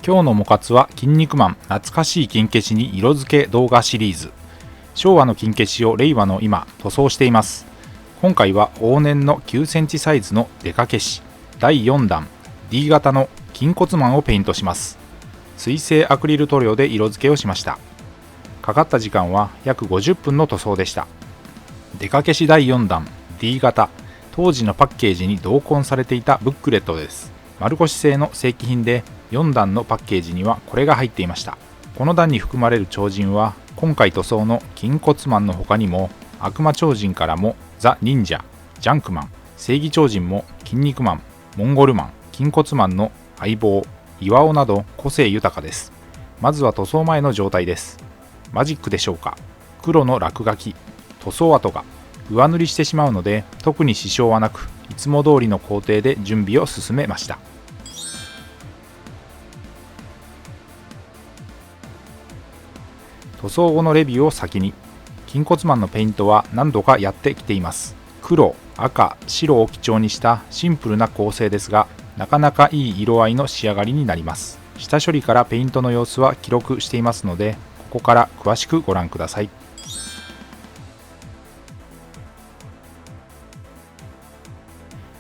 今日のモカツは筋肉マン懐かしい金消しに色付け動画シリーズ。昭和の金消しを令和の今塗装しています。今回は往年の9センチサイズのデカ消し第4弾 D 型の筋骨マンをペイントします。水性アクリル塗料で色付けをしました。かかった時間は約50分の塗装でした。デカ消し第4弾 D 型、当時のパッケージに同梱されていたブックレットです。丸腰製の正規品で4段のパッケージにはこれが入っていました。この段に含まれる超人は今回塗装の筋骨マンの他にも悪魔超人からもザ・忍者、ジャンクマン、正義超人も筋肉マン、モンゴルマン、筋骨マンの相棒、岩尾など個性豊かです。まずは塗装前の状態です。マジックでしょうか。黒の落書き、塗装跡が上塗りしてしまうので特に支障はなく、いつも通りの工程で準備を進めました。塗装後のレビューを先に。筋骨マンのペイントは何度かやってきています。黒、赤、白を基調にしたシンプルな構成ですが、なかなかいい色合いの仕上がりになります。下処理からペイントの様子は記録していますので、ここから詳しくご覧ください。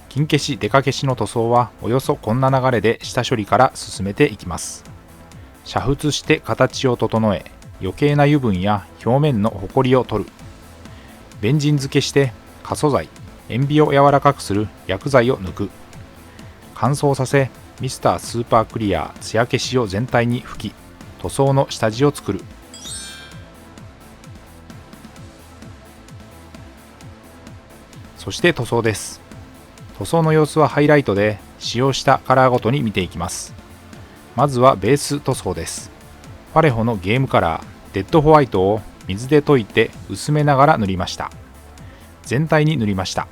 金消しデカ消しの塗装はおよそこんな流れで下処理から進めていきます。煮沸して形を整え、余計な油分や表面のホコリを取る。ベンジン漬けして過素材、塩ビを柔らかくする薬剤を抜く。乾燥させミスタースーパークリア艶消しを全体に吹き、塗装の下地を作る。そして塗装です。塗装の様子はハイライトで使用したカラーごとに見ていきます。まずはベース塗装です。パレホのゲームカラーデッドホワイトを水で溶いて薄めながら塗りました。全体に塗りました。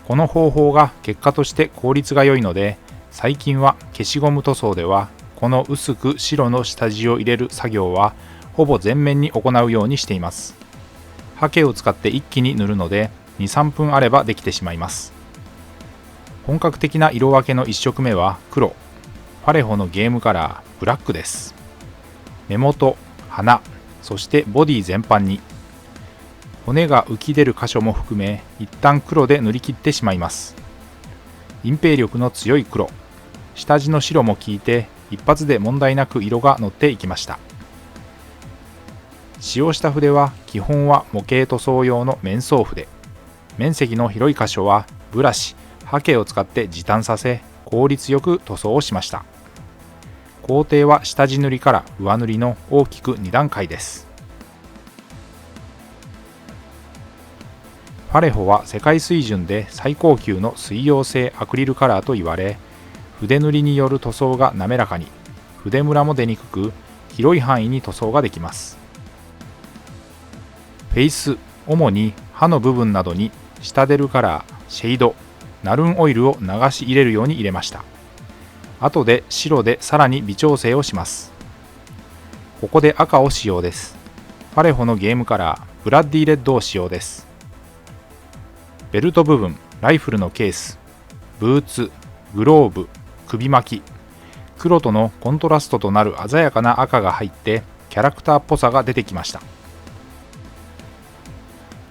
この方法が結果として効率が良いので、最近は消しゴム塗装ではこの薄く白の下地を入れる作業はほぼ全面に行うようにしています。ハケを使って一気に塗るので 2,3 分あればできてしまいます。本格的な色分けの1色目は黒、パレホのゲームカラーブラックです。目元、鼻、そしてボディ全般に骨が浮き出る箇所も含め一旦黒で塗り切ってしまいます。隠蔽力の強い黒、下地の白も効いて一発で問題なく色が乗っていきました。使用した筆は基本は模型塗装用の面相筆。面積の広い箇所はブラシ、ハケを使って時短させ効率よく塗装をしました。工程は下地塗りから上塗りの大きく2段階です。パレホは世界水準で最高級の水溶性アクリルカラーと言われ、筆塗りによる塗装が滑らかに、筆ムラも出にくく、広い範囲に塗装ができます。フェイス、主に刃の部分などに下出るカラー、シェード、ナルンオイルを流し入れるように入れました。後で白でさらに微調整をします。ここで赤を使用です。パレホのゲームカラーブラッディレッドを使用です。ベルト部分、ライフルのケース、ブーツ、グローブ、首巻き、黒とのコントラストとなる鮮やかな赤が入ってキャラクターっぽさが出てきました。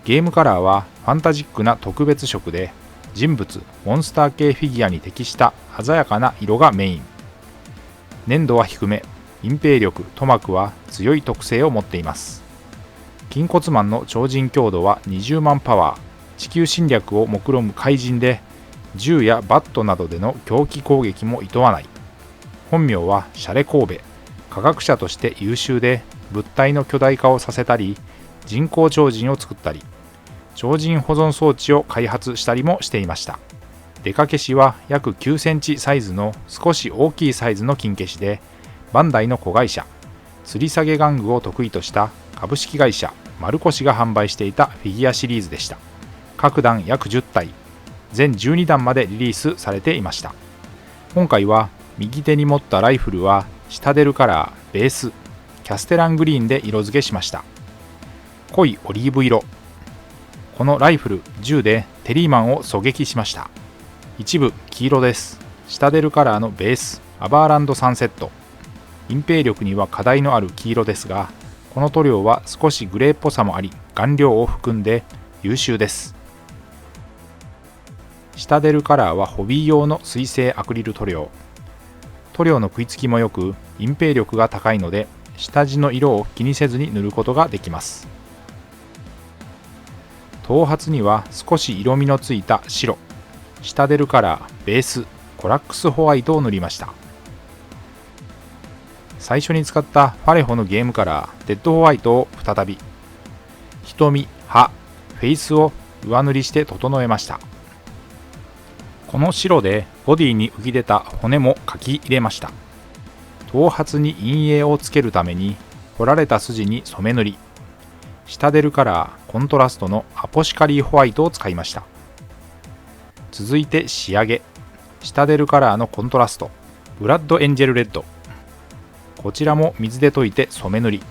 ゲームカラーはファンタジックな特別色で、人物、モンスター系フィギュアに適した鮮やかな色がメイン。粘度は低め、隠蔽力、塗膜は強い特性を持っています。筋骨マンの超人強度は20万パワー、地球侵略を目論む怪人で、銃やバットなどでの狂気攻撃も厭わない。本名はシャレ神戸、科学者として優秀で、物体の巨大化をさせたり、人工超人を作ったり、超人保存装置を開発したりもしていました。デカ消しは約9センチサイズの少し大きいサイズの金消しで、バンダイの子会社、吊り下げ玩具を得意とした株式会社丸越が販売していたフィギュアシリーズでした。各段約10体、全12段までリリースされていました。今回は右手に持ったライフルは下出るカラー、ベース、キャステラングリーンで色付けしました。濃いオリーブ色。このライフル、銃でテリーマンを狙撃しました。一部黄色です。下出るカラーのベース、アバーランドサンセット。隠蔽力には課題のある黄色ですが、この塗料は少しグレーっぽさもあり顔料を含んで優秀です。シタデルカラーはホビー用の水性アクリル塗料。塗料の食いつきも良く隠蔽力が高いので、下地の色を気にせずに塗ることができます。頭髪には少し色味のついた白、シタデルカラーベースコラックスホワイトを塗りました。最初に使ったファレホのゲームカラーデッドホワイトを再び、瞳、歯、フェイスを上塗りして整えました。この白でボディに浮き出た骨も描き入れました。頭髪に陰影をつけるために彫られた筋に染め塗り、シタデルカラーコントラストのアポシカリーホワイトを使いました。続いて仕上げ、シタデルカラーのコントラストブラッドエンジェルレッド、こちらも水で溶いて染め塗り、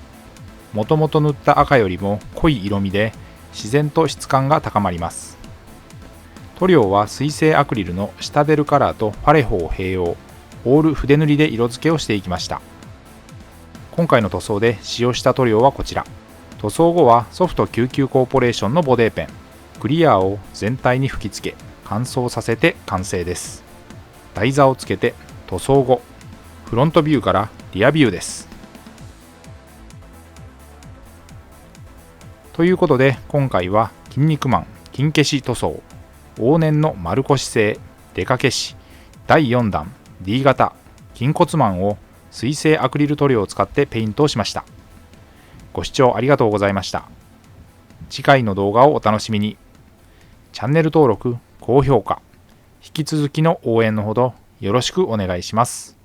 もともと塗った赤よりも濃い色味で自然と質感が高まります。塗料は水性アクリルのシタデルカラーとファレホを併用、オール筆塗りで色付けをしていきました。今回の塗装で使用した塗料はこちら。塗装後はソフト99コーポレーションのボデーペンクリアを全体に吹き付け乾燥させて完成です。台座をつけて塗装後、フロントビューからリアビューです。ということで今回は筋肉マン金消し塗装往年の丸腰製出かけし第4弾 D 型筋骨マンを水性アクリル塗料を使ってペイントをしました。ご視聴ありがとうございました。次回の動画をお楽しみに。チャンネル登録、高評価、引き続きの応援のほどよろしくお願いします。